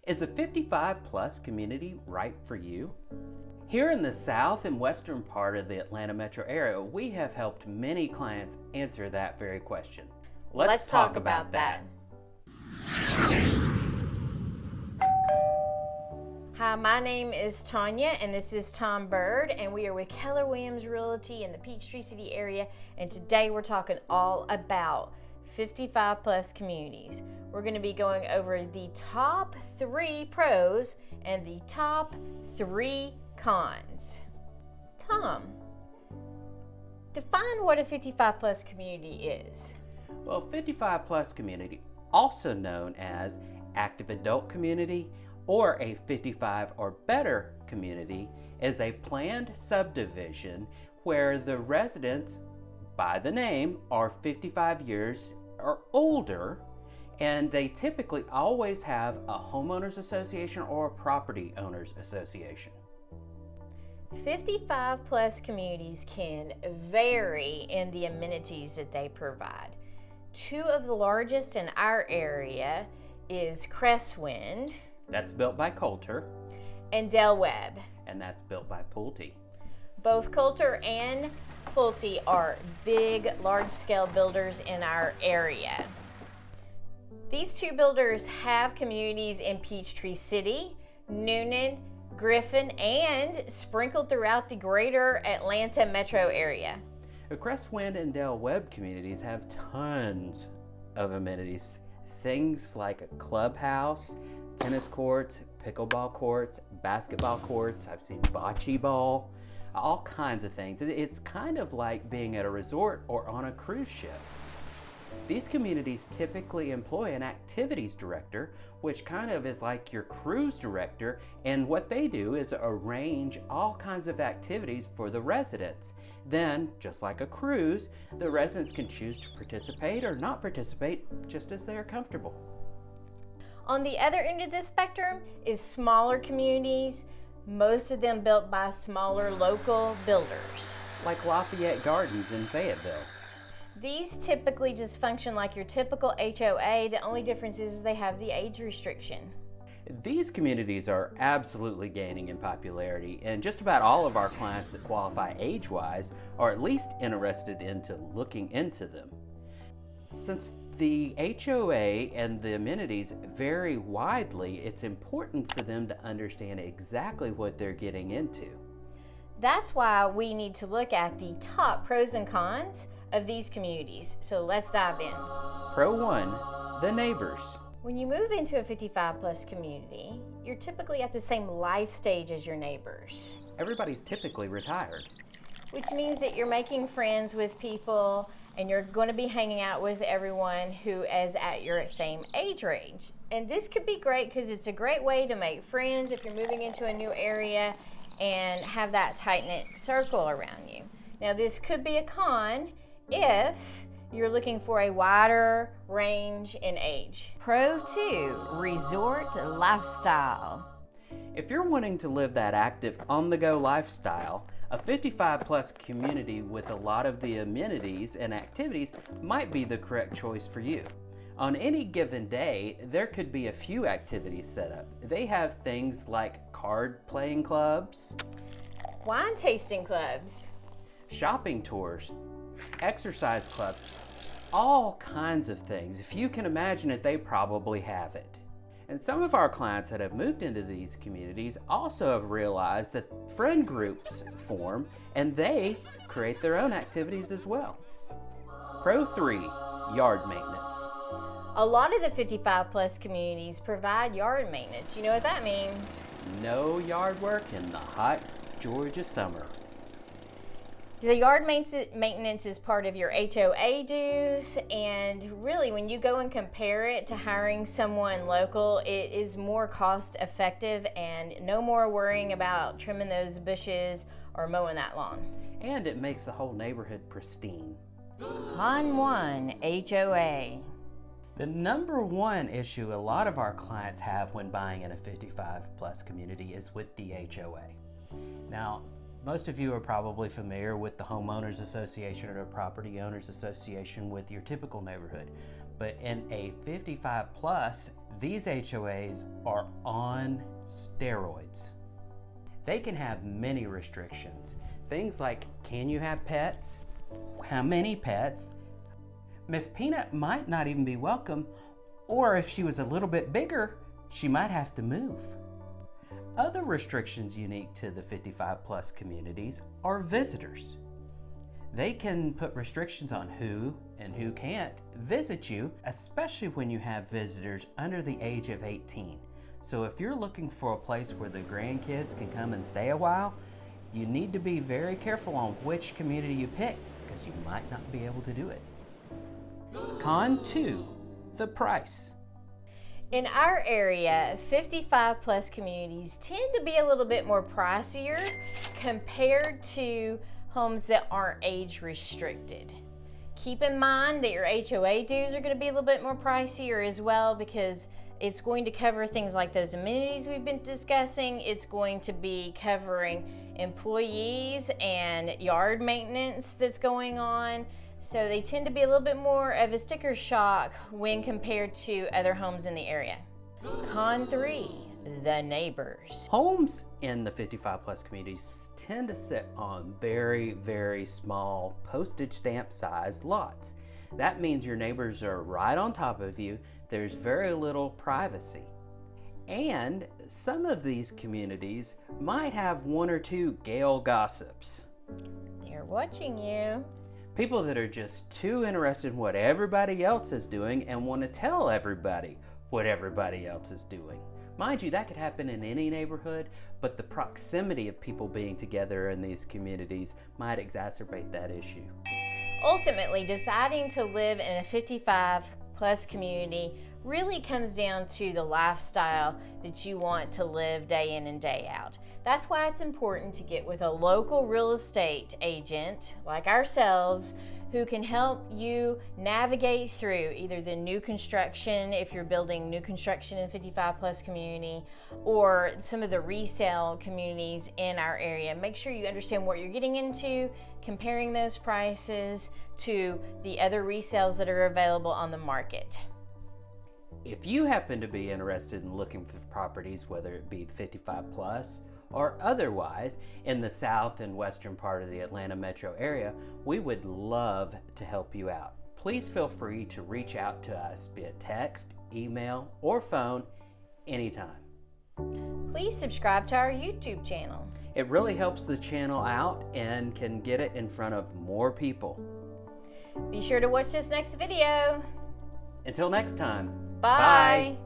Is a 55 plus community right for you? Here in the south and western part of the Atlanta metro area, we have helped many clients answer that very question. Let's talk about that. Hi, my name is Tanya and this is Tom Byrd, and we are with Keller Williams Realty in the Peachtree City area, and today we're talking all about 55 plus communities. We're going to be going over the top 3 pros and the top 3 cons. Tom, define what a 55 plus community is. Well, 55 plus community, also known as active adult community or a 55 or better community, is a planned subdivision where the residents, by the name, are 55 years or older, and they typically always have a homeowners association or a property owners association. 55 plus communities can vary in the amenities that they provide. 2 of the largest in our area is Cresswind. That's built by Coulter. And Webb. And that's built by Pulte. Both Coulter and Pulte are big, large-scale builders in our area. These 2 builders have communities in Peachtree City, Newnan, Griffin, and sprinkled throughout the greater Atlanta metro area. The Cresswind and Webb communities have tons of amenities. Things like a clubhouse, tennis courts, pickleball courts, basketball courts. I've seen bocce ball, all kinds of things. It's kind of like being at a resort or on a cruise ship. These communities typically employ an activities director, which kind of is like your cruise director, and what they do is arrange all kinds of activities for the residents. Then, just like a cruise, the residents can choose to participate or not participate just as they are comfortable. On the other end of the spectrum is smaller communities, most of them built by smaller local builders. Like Lafayette Gardens in Fayetteville. These typically just function like your typical HOA. The only difference is they have the age restriction. These communities are absolutely gaining in popularity, and just about all of our clients that qualify age-wise are at least interested into looking into them. Since the HOA and the amenities vary widely, it's important for them to understand exactly what they're getting into. That's why we need to look at the top pros and cons of these communities. So let's dive in. Pro 1, the neighbors. When you move into a 55 plus community, you're typically at the same life stage as your neighbors. Everybody's typically retired. Which means that you're making friends with people and you're going to be hanging out with everyone who is at your same age range. And this could be great because it's a great way to make friends if you're moving into a new area and have that tight-knit circle around you. Now, this could be a con if you're looking for a wider range in age. Pro 2, resort lifestyle. If you're wanting to live that active, on-the-go lifestyle, a 55 plus community with a lot of the amenities and activities might be the correct choice for you. On any given day, there could be a few activities set up. They have things like card playing clubs, wine tasting clubs, shopping tours, exercise clubs, all kinds of things. If you can imagine it, they probably have it. And some of our clients that have moved into these communities also have realized that friend groups form and they create their own activities as well. Pro 3, yard maintenance. A lot of the 55 plus communities provide yard maintenance. You know what that means? No yard work in the hot Georgia summer. The yard maintenance is part of your HOA dues, and really when you go and compare it to hiring someone local, it is more cost effective and no more worrying about trimming those bushes or mowing that lawn. And it makes the whole neighborhood pristine. Con 1, HOA. The number one issue a lot of our clients have when buying in a 55 plus community is with the HOA. Now, most of you are probably familiar with the Homeowners Association or the Property Owners Association with your typical neighborhood. But in a 55 plus, these HOAs are on steroids. They can have many restrictions. Things like, can you have pets? How many pets? Miss Peanut might not even be welcome, or if she was a little bit bigger, she might have to move. Other restrictions unique to the 55 plus communities are visitors. They can put restrictions on who and who can't visit you, especially when you have visitors under the age of 18. So if you're looking for a place where the grandkids can come and stay a while, you need to be very careful on which community you pick, because you might not be able to do it. Con 2, the price. In our area, 55 plus communities tend to be a little bit more pricier compared to homes that aren't age restricted. Keep in mind that your HOA dues are going to be a little bit more pricier as well, because it's going to cover things like those amenities we've been discussing. It's going to be covering employees and yard maintenance that's going on. So they tend to be a little bit more of a sticker shock when compared to other homes in the area. Con 3, the neighbors. Homes in the 55 plus communities tend to sit on very, very small postage stamp sized lots. That means your neighbors are right on top of you. There's very little privacy. And some of these communities might have one or two gale gossips. They're watching you. People that are just too interested in what everybody else is doing and want to tell everybody what everybody else is doing. Mind you, that could happen in any neighborhood, but the proximity of people being together in these communities might exacerbate that issue. Ultimately, deciding to live in a 55 plus community really comes down to the lifestyle that you want to live day in and day out. That's why it's important to get with a local real estate agent like ourselves, who can help you navigate through either the new construction, if you're building new construction in a 55 plus community, or some of the resale communities in our area. Make sure you understand what you're getting into, comparing those prices to the other resales that are available on the market. If you happen to be interested in looking for properties, whether it be 55 plus or otherwise in the south and western part of the Atlanta metro area, we would love to help you out. Please feel free to reach out to us via text, email, or phone anytime. Please subscribe to our YouTube channel. It really helps the channel out and can get it in front of more people. Be sure to watch this next video. Until next time. Bye.